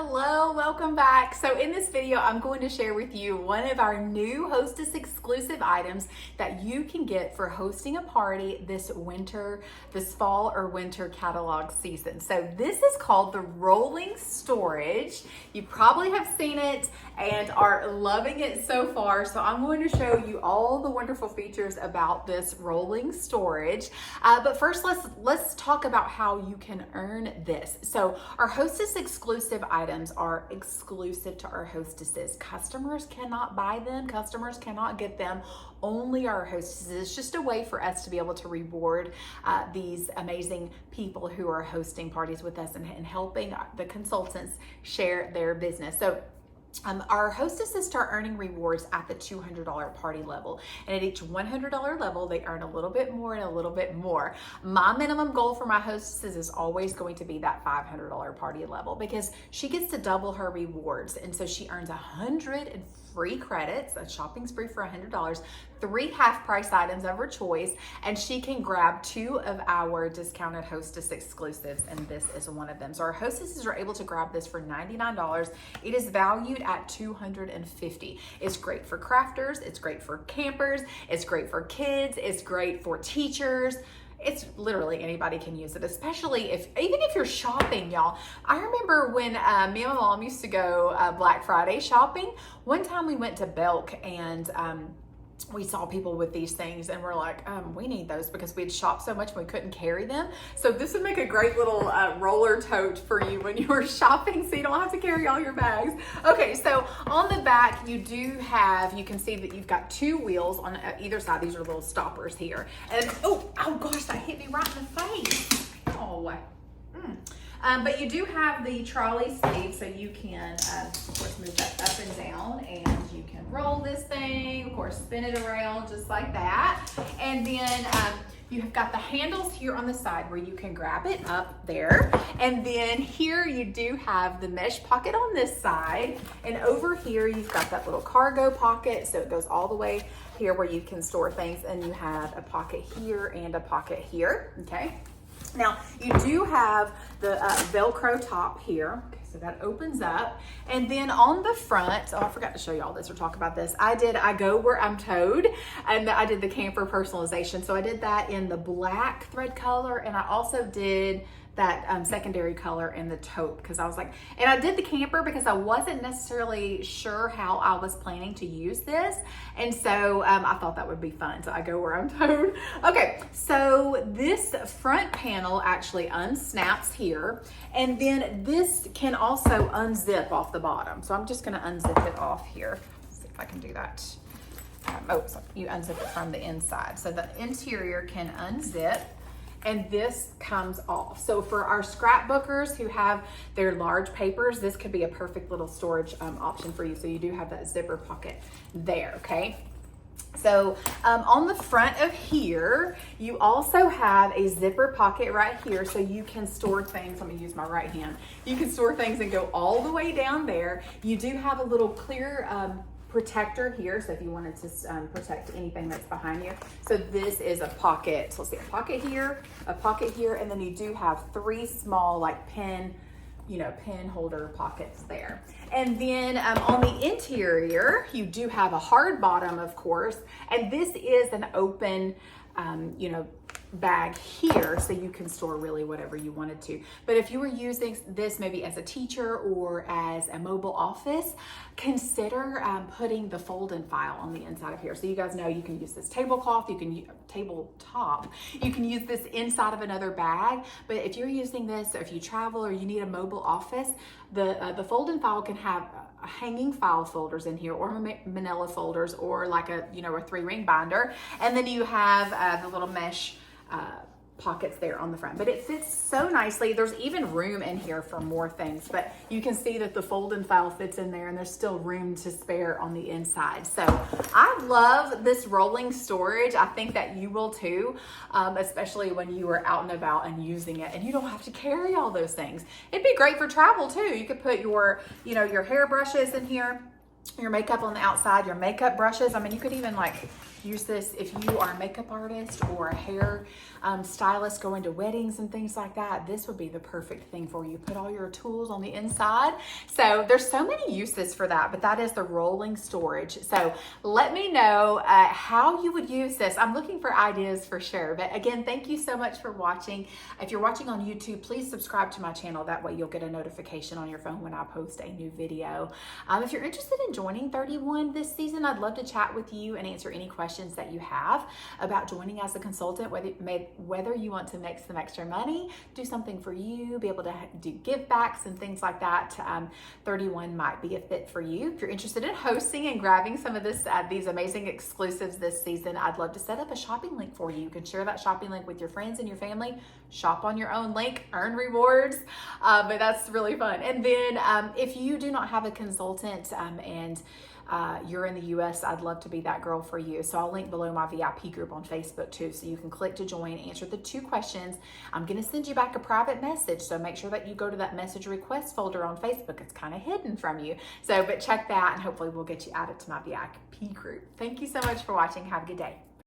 Hello, welcome back. So in this video, I'm going to share with you one of our new Hostess exclusive items that you can get for hosting a party this fall or winter catalog season. So this is called the rolling storage. You probably have seen it and are loving it so far. So I'm going to show you all the wonderful features about this rolling storage. But first, let's talk about how you can earn this. So our Hostess exclusive items are exclusive to our hostesses. Customers cannot buy them. Customers cannot get them. Only our hostesses. It's just a way for us to be able to reward these amazing people who are hosting parties with us and helping the consultants share their business. So our hostesses start earning rewards at the $200 party level. And at each $100 level, they earn a little bit more and a little bit more. My minimum goal for my hostesses is always going to be that $500 party level because she gets to double her rewards. And so she earns 100 free credits, a shopping spree for $100, 3 half-price items of her choice, and she can grab 2 of our discounted Hostess exclusives, and this is one of them. So our hostesses are able to grab this for $99. It is valued at $250. It's great for crafters, it's great for campers, it's great for kids, it's great for teachers. It's literally anybody can use it, especially even if you're shopping, y'all. I remember when me and my mom used to go Black Friday shopping. One time we went to Belk and we saw people with these things and we're like, we need those because we'd shopped so much and we couldn't carry them. So this would make a great little roller tote for you when you were shopping so you don't have to carry all your bags. Okay, so on the back you can see that you've got 2 wheels on either side. These are little stoppers here. And oh gosh, that hit me right in the face. Oh. But you do have the trolley sleeve, so you can, of course, move that up and down, and you can roll this thing, of course, spin it around just like that. And then you have got the handles here on the side where you can grab it up there. And then here you do have the mesh pocket on this side. And over here, you've got that little cargo pocket, so it goes all the way here where you can store things. And you have a pocket here and a pocket here, okay? Now, you do have the Velcro top here. Okay, so that opens up. And then on the front, I forgot to show you all this or talk about this. I go where I'm towed, and I did the camper personalization. So I did that in the black thread color, and I also did that secondary color in the taupe because I was like, and I did the camper because I wasn't necessarily sure how I was planning to use this. And so I thought that would be fun. So I go where I'm towed. Okay, so this front panel actually unsnaps here. And then this can also unzip off the bottom. So I'm just gonna unzip it off here. Let's see if I can do that. So you unzip it from the inside. So the interior can unzip. And this comes off. So for our scrapbookers who have their large papers, this could be a perfect little storage option for you. So you do have that zipper pocket there, okay? So on the front of here, you also have a zipper pocket right here so you can store things. Let me use my right hand. You can store things and go all the way down there. You do have a little clear protector here, so if you wanted to protect anything that's behind you. So this is a pocket. So let's see, a pocket here, and then you do have 3 small like pen holder pockets there. And then on the interior, you do have a hard bottom, of course, and this is an open, bag here so you can store really whatever you wanted to. But if you were using this maybe as a teacher or as a mobile office, consider putting the fold and file on the inside of here. So you guys know you can use this tabletop, you can use this inside of another bag. But if you're using this, or if you travel or you need a mobile office, the fold and file can have hanging file folders in here, or manila folders, or like a 3-ring binder. And then you have the little mesh pockets there on the front, but it fits so nicely. There's even room in here for more things, but you can see that the fold and file fits in there, and there's still room to spare on the inside. So I love this rolling storage. I think that you will too, especially when you are out and about and using it and you don't have to carry all those things. It'd be great for travel too. You could put your your hair brushes in here, your makeup on the outside, your makeup brushes. I mean, you could even like use this if you are a makeup artist or a hair stylist going to weddings and things like that. This would be the perfect thing for you. Put all your tools on the inside. So there's so many uses for that, but that is the rolling storage. So let me know how you would use this. I'm looking for ideas for sure. But again, thank you so much for watching. If you're watching on YouTube, please subscribe to my channel. That way you'll get a notification on your phone when I post a new video. If you're interested in joining 31 this season, I'd love to chat with you and answer any questions that you have about joining as a consultant, whether you want to make some extra money, do something for you, be able to do give backs and things like that. 31 might be a fit for you. If you're interested in hosting and grabbing some of these amazing exclusives this season, I'd love to set up a shopping link for you. You can share that shopping link with your friends and your family. Shop on your own link, earn rewards, but that's really fun. And then if you do not have a consultant and you're in the US, I'd love to be that girl for you. So I'll link below my VIP group on Facebook too, so you can click to join, answer the 2 questions. I'm gonna send you back a private message, so make sure that you go to that message request folder on Facebook. It's kind of hidden from you. So, but check that and hopefully we'll get you added to my VIP group. Thank you so much for watching. Have a good day.